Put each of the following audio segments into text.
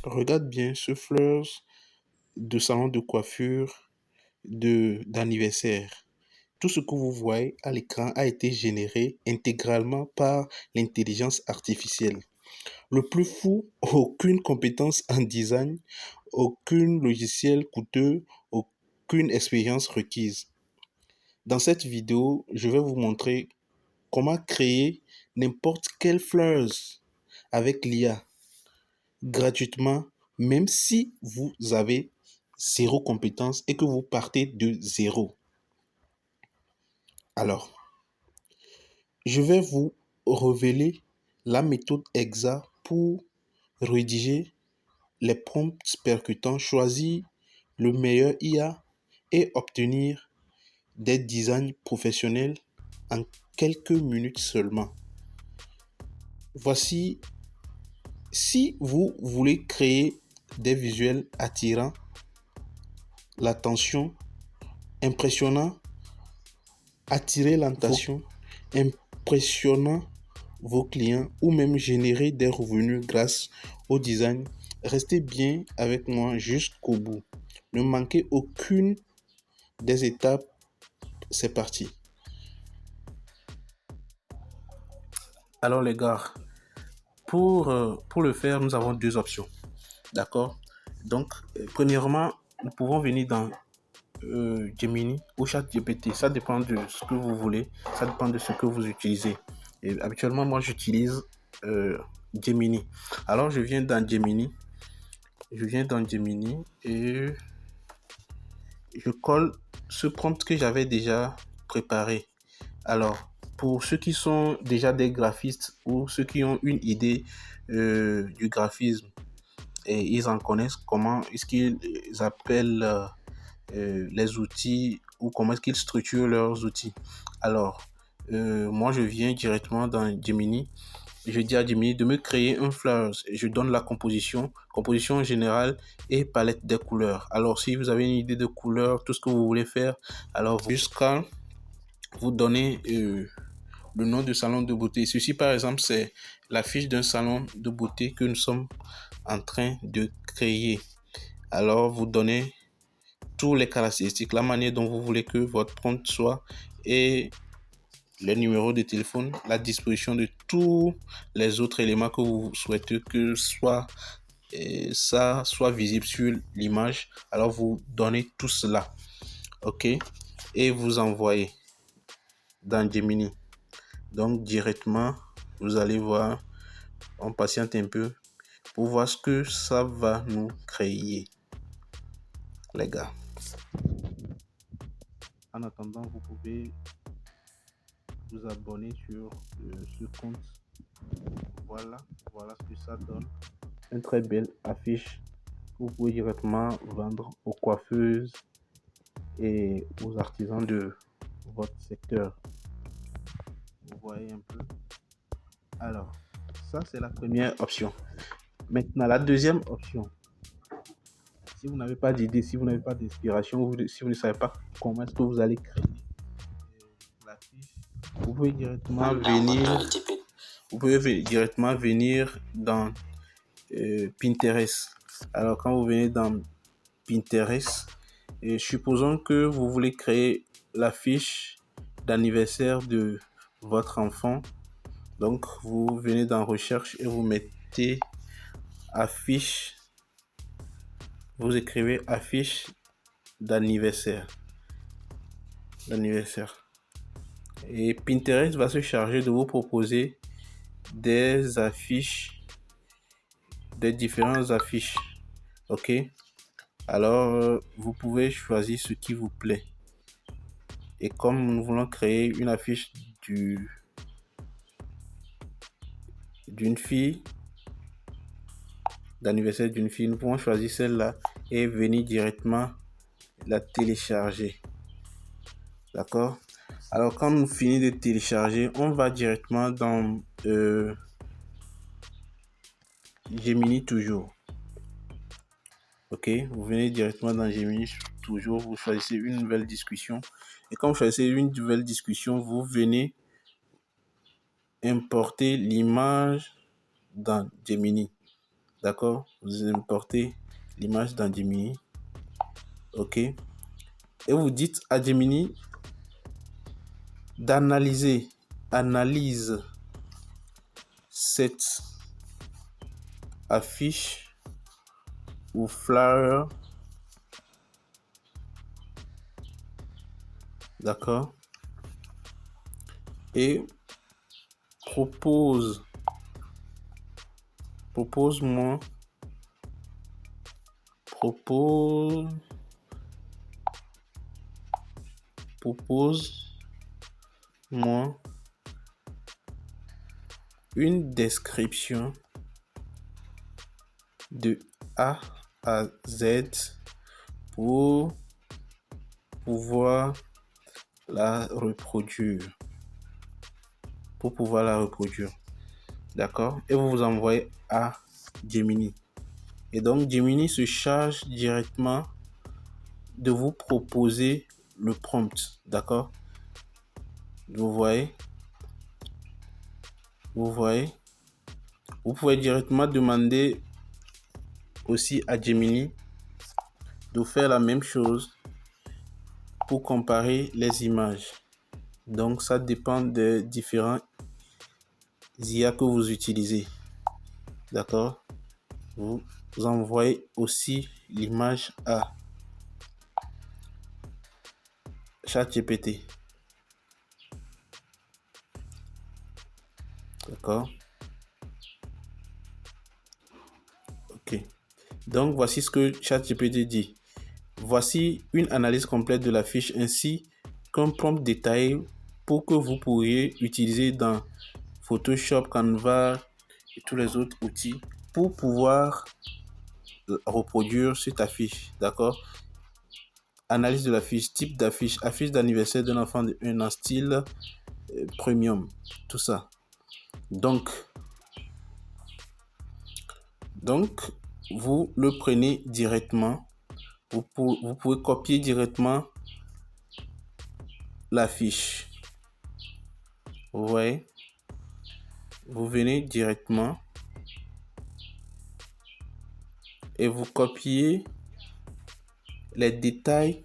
Regarde bien ce fleurs de salon de coiffure d'anniversaire. Tout ce que vous voyez à l'écran a été généré intégralement par l'intelligence artificielle. Le plus fou, aucune compétence en design, aucun logiciel coûteux, aucune expérience requise. Dans cette vidéo, je vais vous montrer comment créer n'importe quelle fleurs avec l'IA gratuitement, même si vous avez zéro compétence et que vous partez de zéro. Alors, je vais vous révéler la méthode exacte pour rédiger les prompts percutants, choisir le meilleur IA et obtenir des designs professionnels en quelques minutes seulement. Voici, si vous voulez créer des visuels attirants, l'attention, impressionnant, attirer l'attention, impressionnant vos clients ou même générer des revenus grâce au design, restez bien avec moi jusqu'au bout. Ne manquez aucune des étapes, c'est parti. Alors les gars, pour le faire, nous avons deux options. D'accord? Donc, premièrement, nous pouvons venir dans Gemini ou ChatGPT. Ça dépend de ce que vous voulez. Ça dépend de ce que vous utilisez. Et habituellement, moi, j'utilise Gemini. Alors, je viens dans Gemini. Et je colle ce prompt que j'avais déjà préparé. Alors, pour ceux qui sont déjà des graphistes ou ceux qui ont une idée du graphisme, et ils en connaissent comment est-ce qu'ils appellent les outils ou comment est-ce qu'ils structurent leurs outils. Alors, moi, je viens directement dans Gemini. Je dis à Gemini de me créer un flowers. Je donne la composition générale et palette des couleurs. Alors, si vous avez une idée de couleur, tout ce que vous voulez faire, alors jusqu'à vous donner le nom du salon de beauté. Ceci, par exemple, c'est la fiche d'un salon de beauté que nous sommes en train de créer. Alors, vous donnez toutes les caractéristiques, la manière dont vous voulez que votre compte soit et le numéro de téléphone, la disposition de tous les autres éléments que vous souhaitez que ça soit visible sur l'image. Alors, vous donnez tout cela. OK? Et vous envoyez dans Gemini. Donc, directement, vous allez voir, on patiente un peu pour voir ce que ça va nous créer, les gars. En attendant, vous pouvez vous abonner sur ce compte. Voilà ce que ça donne. Une très belle affiche que vous pouvez directement vendre aux coiffeuses et aux artisans de votre secteur. Vous voyez un peu. Alors, ça c'est la première option. Maintenant, la deuxième option. Si vous n'avez pas d'idée, si vous n'avez pas d'inspiration, si vous ne savez pas comment est-ce que vous allez créer la fiche, vous pouvez directement venir dans Pinterest. Alors, quand vous venez dans Pinterest, et supposons que vous voulez créer la fiche d'anniversaire de votre enfant. Donc, vous venez dans Recherche et vous mettez affiche. Vous écrivez affiche d'anniversaire. Et Pinterest va se charger de vous proposer des affiches, des différentes affiches. OK? Alors, vous pouvez choisir ce qui vous plaît. Et comme nous voulons créer une affiche d'une fille, d'anniversaire d'une fille, nous pouvons choisir celle-là et venir directement la télécharger. D'accord? Alors, quand nous finissons de télécharger, on va directement dans Gemini toujours. OK? Vous venez directement dans Gemini toujours, vous choisissez une nouvelle discussion. Et quand vous choisissez une nouvelle discussion, vous venez importer l'image dans Gemini. D'accord? Vous importez l'image dans Gemini. OK? Et vous dites à Gemini d'analyser, analyse cette affiche ou flyer. D'accord? Et propose-moi une description de A à Z pour pouvoir la reproduire. D'accord? Et vous vous envoyez à Gemini. Et donc, Gemini se charge directement de vous proposer le prompt. D'accord? Vous voyez? Vous pouvez directement demander aussi à Gemini de faire la même chose pour comparer les images. Donc, ça dépend des différents IA que vous utilisez. D'accord? Vous envoyez aussi l'image à ChatGPT. D'accord? OK. Donc, voici ce que ChatGPT dit. Voici une analyse complète de la fiche ainsi qu'un prompt détaillé pour que vous pourriez utiliser dans Photoshop, Canva et tous les autres outils pour pouvoir reproduire cette affiche. D'accord? Analyse de la fiche, type d'affiche, affiche d'anniversaire d'un enfant en style premium, tout ça. Donc, vous le prenez directement. Vous pouvez copier directement la fiche. Vous voyez? Vous venez directement et vous copiez les détails.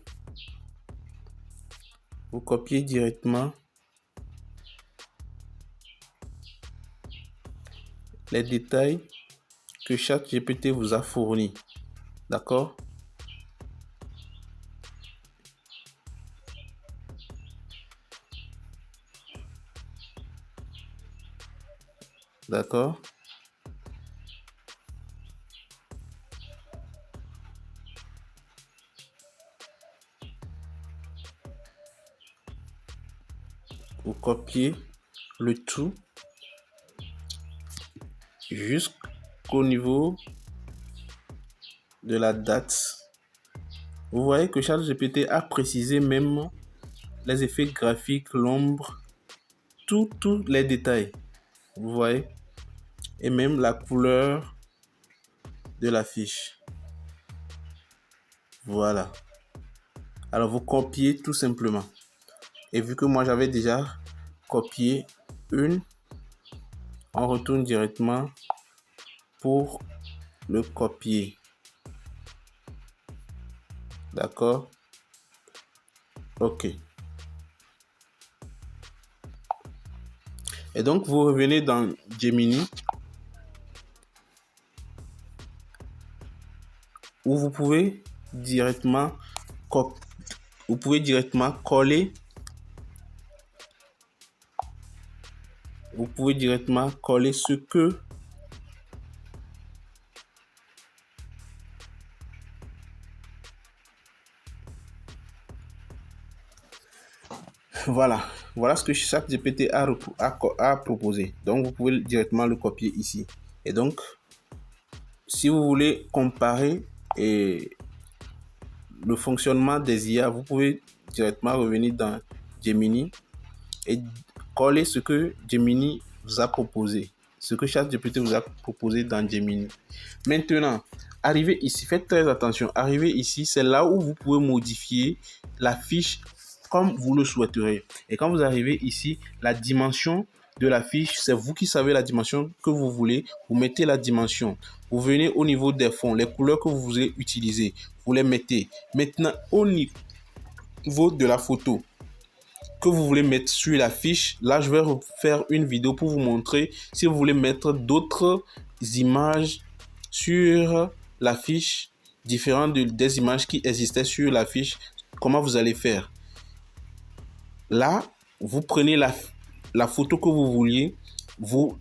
Vous copiez directement les détails que ChatGPT vous a fournis. D'accord? D'accord? Vous copiez le tout jusqu'au niveau de la date. Vous voyez que ChatGPT a précisé même les effets graphiques, l'ombre, tous les détails. Vous voyez? Et même la couleur de la fiche. Voilà. Alors vous copiez tout simplement. Et vu que moi j'avais déjà copié une, on retourne directement pour le copier. D'accord? OK. Et donc vous revenez dans Gemini où vous pouvez directement coller. Vous pouvez directement coller ce que voilà ce que ChatGPT a proposé. Donc vous pouvez directement le copier ici. Et donc si vous voulez comparer le fonctionnement des IA, vous pouvez directement revenir dans Gemini et coller ce que Gemini vous a proposé, ce que ChatGPT vous a proposé dans Gemini. Maintenant, arrivez ici, faites très attention. Arrivez ici, c'est là où vous pouvez modifier la fiche comme vous le souhaiterez. Et quand vous arrivez ici, la dimension de la fiche, c'est vous qui savez la dimension que vous voulez. Vous mettez la dimension. Vous venez au niveau des fonds, les couleurs que vous voulez utiliser, vous les mettez. Maintenant, au niveau de la photo que vous voulez mettre sur la fiche, là, je vais faire une vidéo pour vous montrer si vous voulez mettre d'autres images sur la fiche, différentes des images qui existaient sur la fiche, comment vous allez faire. Là, vous prenez la photo que vous vouliez, vous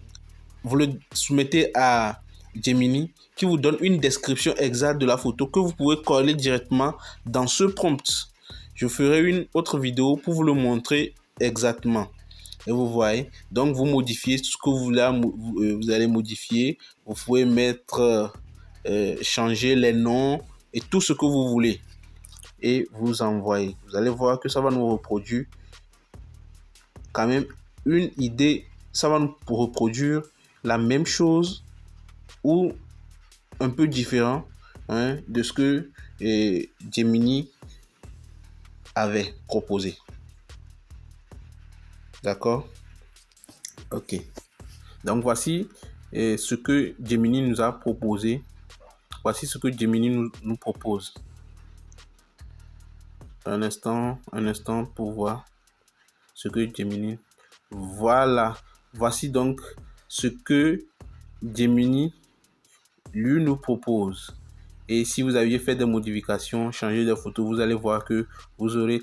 le soumettez à Gemini qui vous donne une description exacte de la photo que vous pouvez coller directement dans ce prompt. Je ferai une autre vidéo pour vous le montrer exactement. Et vous voyez, donc vous modifiez tout ce que vous voulez, vous allez modifier. Vous pouvez mettre, changer les noms et tout ce que vous voulez. Et vous envoyez. Vous allez voir que ça va nous reproduire quand même une idée. Ça va nous reproduire la même chose ou un peu différent de ce que Gemini avait proposé. D'accord? Ok. Donc voici ce que Gemini nous a proposé. Voici ce que Gemini nous propose. Un instant pour voir ce que Gemini. Voilà. Voici donc ce que Gemini lui nous propose. Et si vous aviez fait des modifications, changé de photo, vous allez voir que vous aurez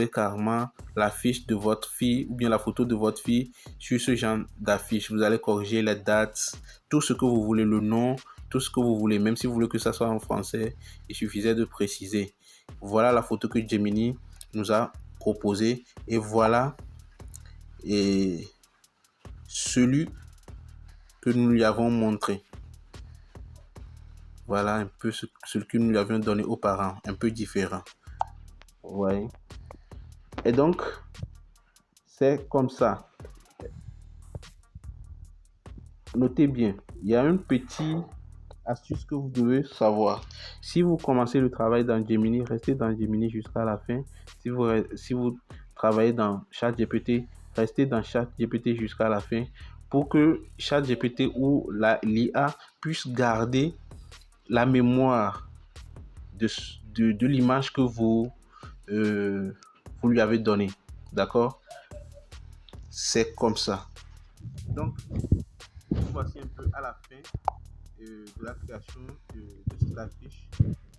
carrément la fiche de votre fille ou bien la photo de votre fille sur ce genre d'affiche. Vous allez corriger les dates, tout ce que vous voulez, le nom, tout ce que vous voulez. Même si vous voulez que ça soit en français, il suffisait de préciser. Voilà la photo que Gemini nous a proposée. Et voilà celui que nous lui avons montré. Voilà un peu ce que nous lui avions donné aux parents, un peu différent. Vous voyez? Et donc, c'est comme ça. Notez bien, il y a une petite astuce que vous devez savoir. Si vous commencez le travail dans Gemini, restez dans Gemini jusqu'à la fin. Si vous travaillez dans ChatGPT, restez dans ChatGPT jusqu'à la fin pour que ChatGPT ou l'IA puisse garder la mémoire de l'image que vous lui avez donnée. D'accord? C'est comme ça. Donc, voici un peu à la fin de la création de cette affiche.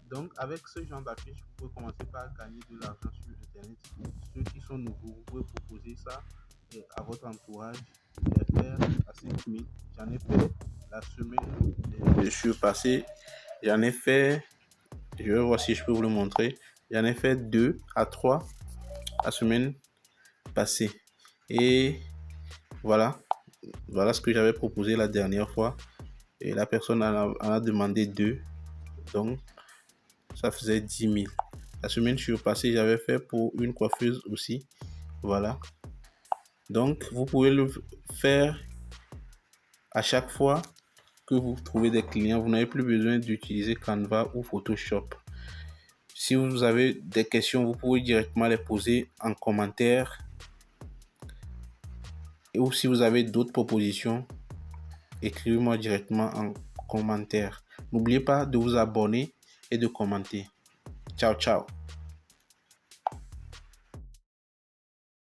Donc, avec ce genre d'affiche, vous pouvez commencer par gagner de l'argent sur Internet. Ceux qui sont nouveaux, vous pouvez proposer ça à votre entourage, les faire à 5 000. J'en ai fait la semaine, je suis passé, j'en ai fait, je vais voir si je peux vous le montrer, j'en ai fait 2 à 3 la semaine passée. Et voilà ce que j'avais proposé la dernière fois. Et la personne en a demandé 2. Donc, ça faisait 10 000. La semaine passée, j'avais fait pour une coiffeuse aussi. Voilà. Donc, vous pouvez le faire à chaque fois que vous trouvez des clients. Vous n'avez plus besoin d'utiliser Canva ou Photoshop. Si vous avez des questions, vous pouvez directement les poser en commentaire. Ou si vous avez d'autres propositions, écrivez-moi directement en commentaire. N'oubliez pas de vous abonner et de commenter. Ciao, ciao.